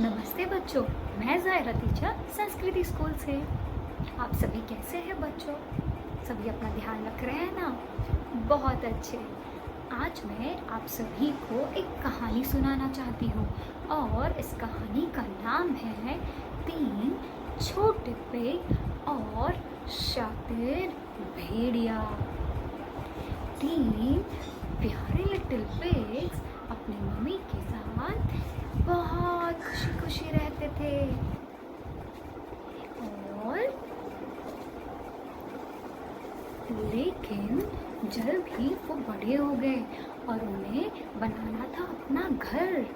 नमस्ते बच्चों, मैं ज़ायरा टीचर संस्कृति स्कूल से। आप सभी कैसे हैं बच्चों? सभी अपना ध्यान रख रहे हैं ना? बहुत अच्छे। आज मैं आप सभी को एक कहानी सुनाना चाहती हूँ और इस कहानी का नाम है 3 छोटे पेग और शातिर भेड़िया। 3 प्यारे लिटिल पिग्स अपनी मम्मी के साथ बहुत खुशी खुशी रहते थे और लेकिन जब भी वो बड़े हो गए और उन्हें बनाना था अपना घर,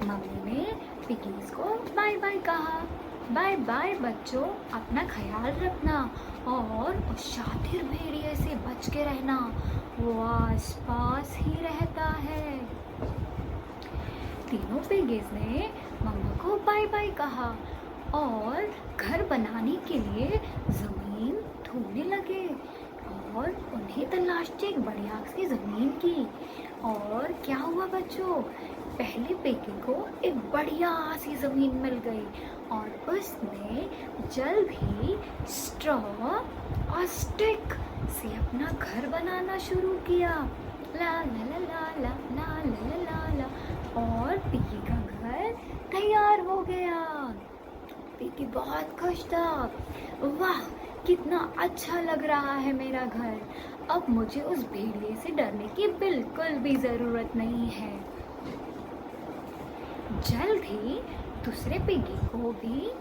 मम्मी ने पिगीज को बाय बाय कहा। बाय बाय बच्चों, अपना ख्याल रखना और उस शातिर भेड़िए से बच के रहना, वो आस पास ही रहता है। तीनों पिगीज ने मम्मा को बाय बाय कहा और घर बनाने के लिए ज़मीन ढूंढने लगे और उन्हें तलाश थी एक बढ़िया सी ज़मीन की। और क्या हुआ बच्चों, पहले पिगी को एक बढ़िया सी ज़मीन मिल गई और उसने जल्द ही स्ट्रॉ और स्टिक से अपना घर बनाना शुरू किया। ला ला ला ला ला ला ला ला ला और पिगी का घर तैयार हो गया। पिगी बहुत खुश था। वाह, कितना अच्छा लग रहा है मेरा घर। अब मुझे उस भेड़िए से डरने की बिल्कुल भी ज़रूरत नहीं है। जल्द ही दूसरे पिगी को भी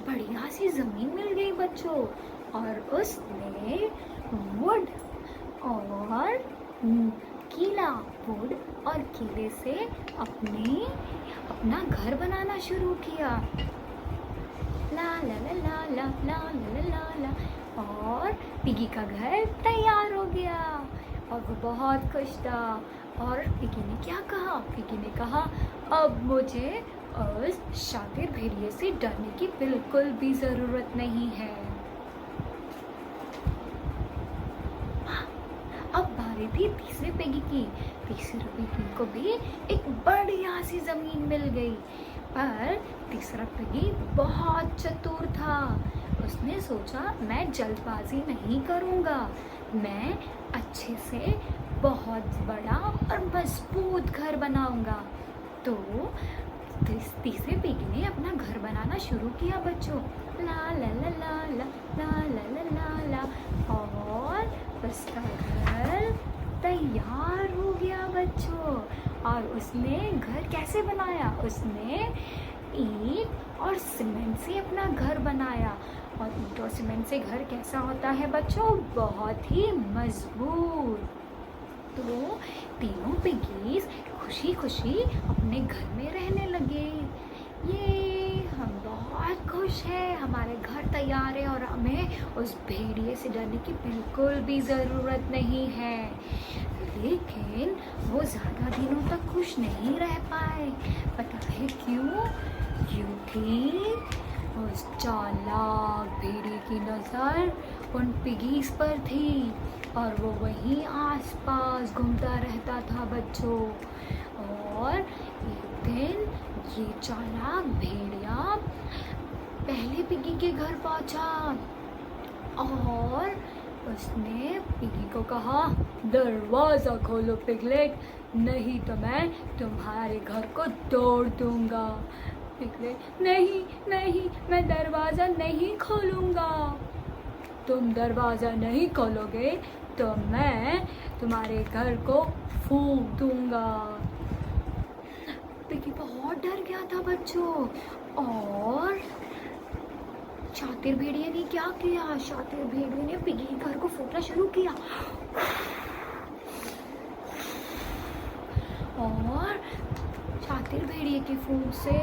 बढ़िया सी ज़मीन मिल गई बच्चों और उसने वुड और कीला वुड और कीले से अपना घर बनाना शुरू किया। ला ला ला ला ला ला ला ला ला और पिगी का घर तैयार हो गया और वो बहुत खुश था। और पिगी ने क्या कहा? पिगी ने कहा, अब मुझे उस शातिर भेड़िए से डरने की बिल्कुल भी ज़रूरत नहीं है। अब बारी थी तीसरे पिगी की। तीसरे पिगी को भी एक बढ़िया सी ज़मीन मिल गई, पर तीसरा पिगी बहुत चतुर था। उसने सोचा, मैं जल्दबाजी नहीं करूँगा, मैं अच्छे से बहुत बड़ा और मजबूत घर बनाऊँगा। तो तीसरे पिगी ने अपना घर बनाना शुरू किया बच्चों। ला ला ला ला ला ला ला ला ला ला और उसका घर तैयार हो गया बच्चों। और उसने घर कैसे बनाया? उसने ईंट और सीमेंट से अपना घर बनाया। और ईंट और सीमेंट से घर कैसा होता है बच्चों? बहुत ही मजबूत। तो तीनों पिगीज खुशी खुशी अपने घर में रहने लगे। ये हम बहुत खुश हैं, हमारे घर तैयार है और हमें उस भेड़िए से डरने की बिल्कुल भी ज़रूरत नहीं है। लेकिन वो ज़्यादा दिनों तक खुश नहीं रह पाए। पता है क्यों? क्योंकि उस चालाक भेड़िए की नज़र उन पिगीज पर थी और वो वहीं आसपास घूमता रहता था बच्चों। और एक दिन ये चालाक भेड़िया पहले पिगी के घर पहुंचा और उसने पिगी को कहा, दरवाज़ा खोलो पिगलेट, नहीं तो मैं तुम्हारे घर को तोड़ दूंगा। पिगलेट, नहीं नहीं, मैं दरवाज़ा नहीं खोलूंगा। तुम दरवाज़ा नहीं खोलोगे तो मैं तुम्हारे घर को फूंक दूंगा। पिगी बहुत डर गया था बच्चों। और शातिर भेड़िए ने क्या किया? शातिर भेड़िए ने पिगी के घर को फूंकना शुरू किया और शातिर भेड़िए के फूंक से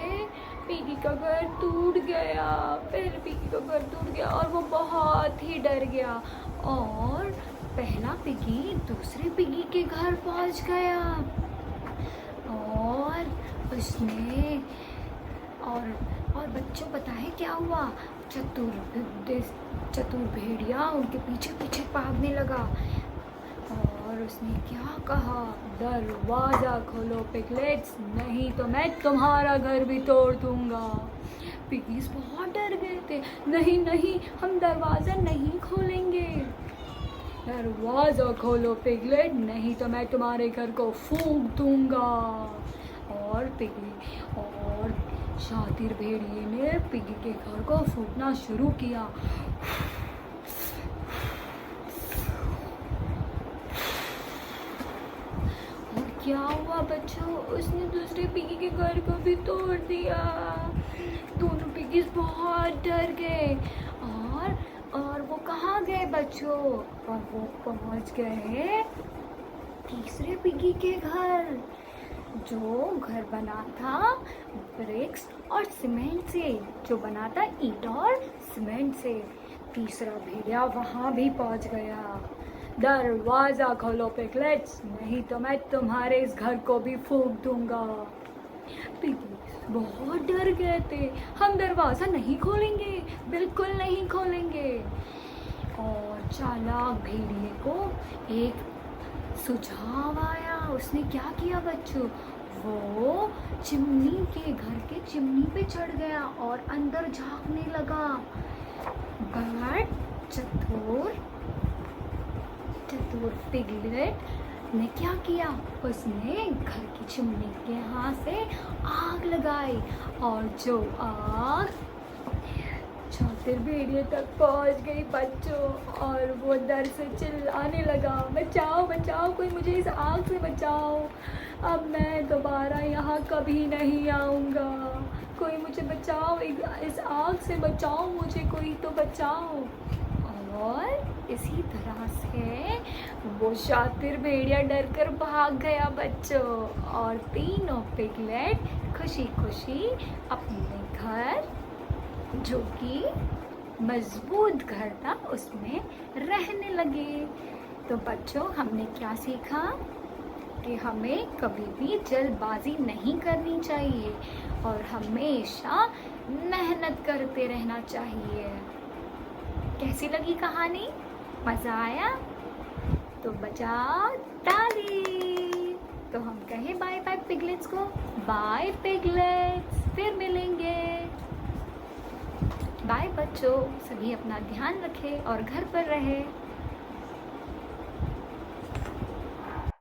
पिगी का घर टूट गया। फिर पिगी का घर टूट गया और वो बहुत ही डर गया। और पहला पिगी दूसरे पिगी के घर पहुंच गया और उसने और बच्चों पता है क्या हुआ? चतुर भेड़िया उनके पीछे पीछे भागने लगा और उसने क्या कहा, दरवाज़ा खोलो पिगलेट्स, नहीं तो मैं तुम्हारा घर भी तोड़ दूंगा। पिगीज बहुत डर गए थे। नहीं नहीं, हम दरवाज़ा नहीं खोलेंगे। दरवाज़ा खोलो पिगलेट, नहीं तो मैं तुम्हारे घर को फूंक दूंगा। और शातिर भेड़िए ने पिगी के घर को फूंकना शुरू किया। और क्या हुआ बच्चों, उसने दूसरे पिगी के घर को भी तोड़ दिया। दोनों पिगीज बहुत डर गए। और वो कहाँ गए बच्चों, और वो पहुंच गए तीसरे पिगी के घर, जो घर बना था ब्रिक्स और सीमेंट से, जो बना था ईंट और सीमेंट से। तीसरा भेड़िया वहां भी पहुंच गया। दरवाजा खोलो पिगलेट्स, नहीं तो मैं तुम्हारे इस घर को भी फूंक दूंगा। पिगी बहुत डर गए थे। हम दरवाजा नहीं खोलेंगे, बिल्कुल नहीं खोलेंगे। और चालाक भेड़िए को एक सुझाव आया। उसने क्या किया बच्चों, वो चिमनी के घर के चिमनी पे चढ़ गया और अंदर झांकने लगा। बट चतुर पिगलेट ने क्या किया, उसने घर की चिमनी के यहाँ से आग लगाई। और जो आग शातिर भेड़िए तक पहुंच गई बच्चों, और वो डर से चिल्लाने लगा, बचाओ बचाओ, कोई मुझे इस आग से बचाओ, अब मैं दोबारा यहाँ कभी नहीं आऊँगा, कोई मुझे बचाओ, इस आग से बचाओ मुझे, कोई तो बचाओ। और इसी तरह से वो शातिर भेड़िया डर कर भाग गया बच्चों, और तीनों पिगलेट खुशी खुशी अपने घर, जो कि मजबूत घर था, उसमें रहने लगे। तो बच्चों, हमने क्या सीखा कि हमें कभी भी जल्दबाजी नहीं करनी चाहिए और हमेशा मेहनत करते रहना चाहिए। कैसी लगी कहानी, मज़ा आया? तो बजाओ ताली। तो हम कहें बाय बाय पिगलेट्स को, बाय पिगलेट्स, फिर मिलेंगे। बाय बच्चों, सभी अपना ध्यान रखें और घर पर रहें।